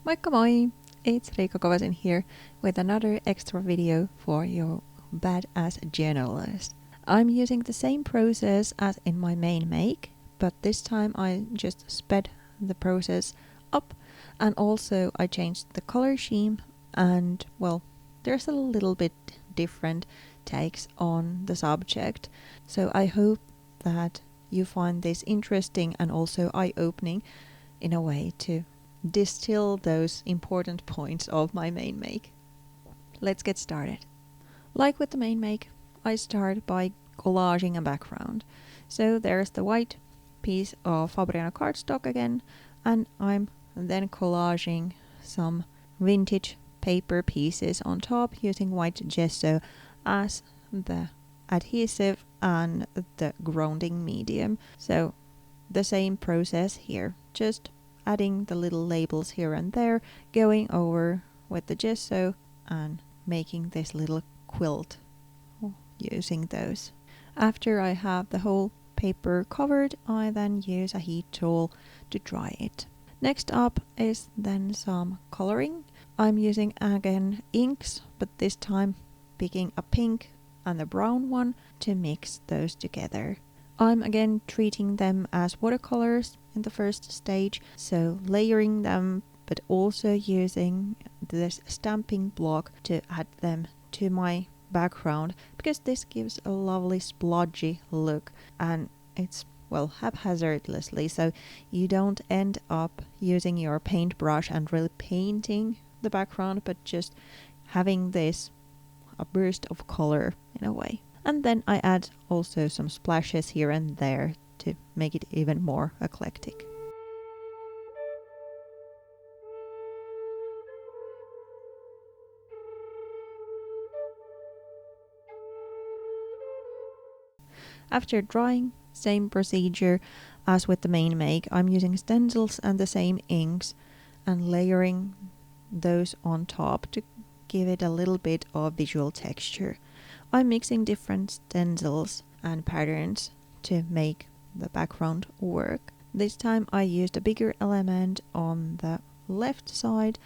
Moikka moi! It's Riikka Kovasin here with another extra video for your badass journalist. I'm using the same process as in my main make, but this time I just sped the process up, and also I changed the color scheme, and well, there's a little bit different takes on the subject. So I hope that you find this interesting and also eye-opening in a way to distill those important points of my main make. Let's get started. Like with the main make, I start by collaging a background. So there's the white piece of Fabriano cardstock again, and I'm then collaging some vintage paper pieces on top using white gesso as the adhesive and the grounding medium. So the same process here, just adding the little labels here and there, going over with the gesso and making this little quilt using those. After I have the whole paper covered, I then use a heat tool to dry it. Next up is then some coloring. I'm using again inks, but this time picking a pink and a brown one to mix those together. I'm again treating them as watercolors in the first stage, so layering them but also using this stamping block to add them to my background, because this gives a lovely splodgy look and it's haphazardly, so you don't end up using your paintbrush and really painting the background, but just having this a burst of color in a way. And then I add also some splashes here and there to make it even more eclectic. After drying, same procedure as with the main make. I'm using stencils and the same inks and layering those on top to give it a little bit of visual texture. I'm mixing different stencils and patterns to make the background work. This time I used a bigger element on the left side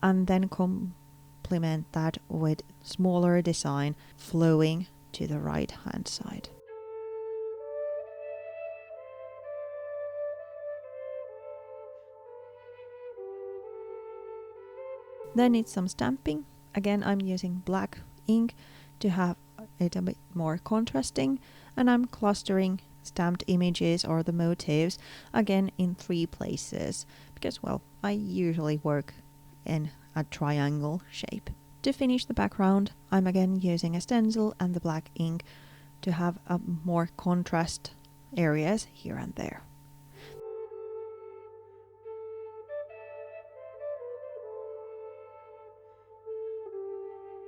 and then complement that with smaller design flowing to the right hand side. Then it's some stamping. Again, I'm using black ink to have it a bit more contrasting, and I'm clustering stamped images or the motifs again in 3 places because, well, I usually work in a triangle shape. To finish the background, I'm again using a stencil and the black ink to have a more contrast areas here and there.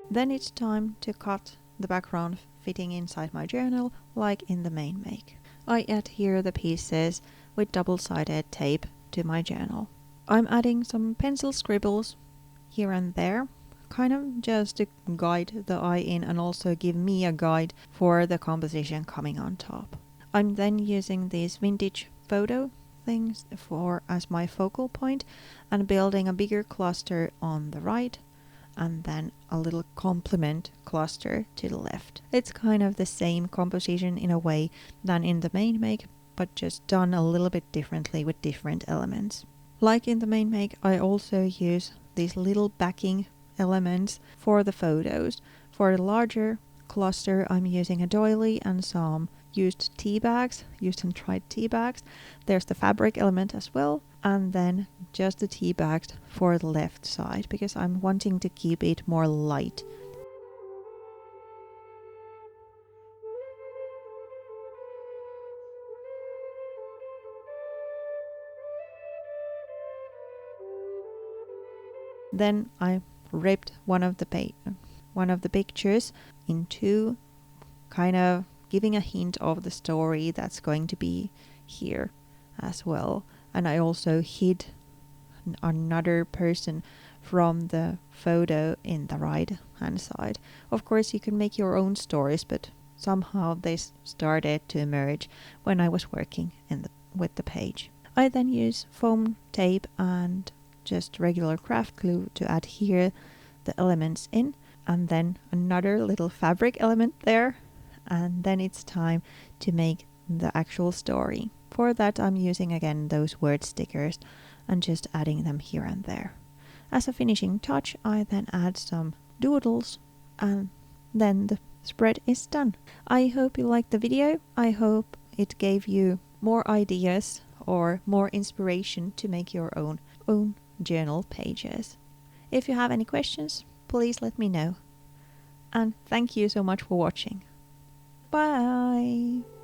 Then it's time to cut the background fitting inside my journal like in the main make. I adhere the pieces with double-sided tape to my journal. I'm adding some pencil scribbles here and there, kind of just to guide the eye in and also give me a guide for the composition coming on top. I'm then using these vintage photo things as my focal point and building a bigger cluster on the right and then a little complement cluster to the left. It's kind of the same composition in a way than in the main make, but just done a little bit differently with different elements. Like in the main make, I also use these little backing elements for the photos. For the larger cluster, I'm using a doily and some used and tried tea bags. There's the fabric element as well, and then just the tea bags for the left side because I'm wanting to keep it more light. Then I ripped one of the pictures in 2, kind of giving a hint of the story that's going to be here as well. And I also hid another person from the photo in the right hand side. Of course you can make your own stories, but somehow they started to emerge when I was working with the page. I then use foam tape and just regular craft glue to adhere the elements in, and then another little fabric element there, and then it's time to make the actual story. For that I'm using again those word stickers and just adding them here and there. As a finishing touch, I then add some doodles, and then the spread is done. I hope you liked the video. I hope it gave you more ideas or more inspiration to make your own journal pages. If you have any questions, please let me know. And thank you so much for watching. Bye!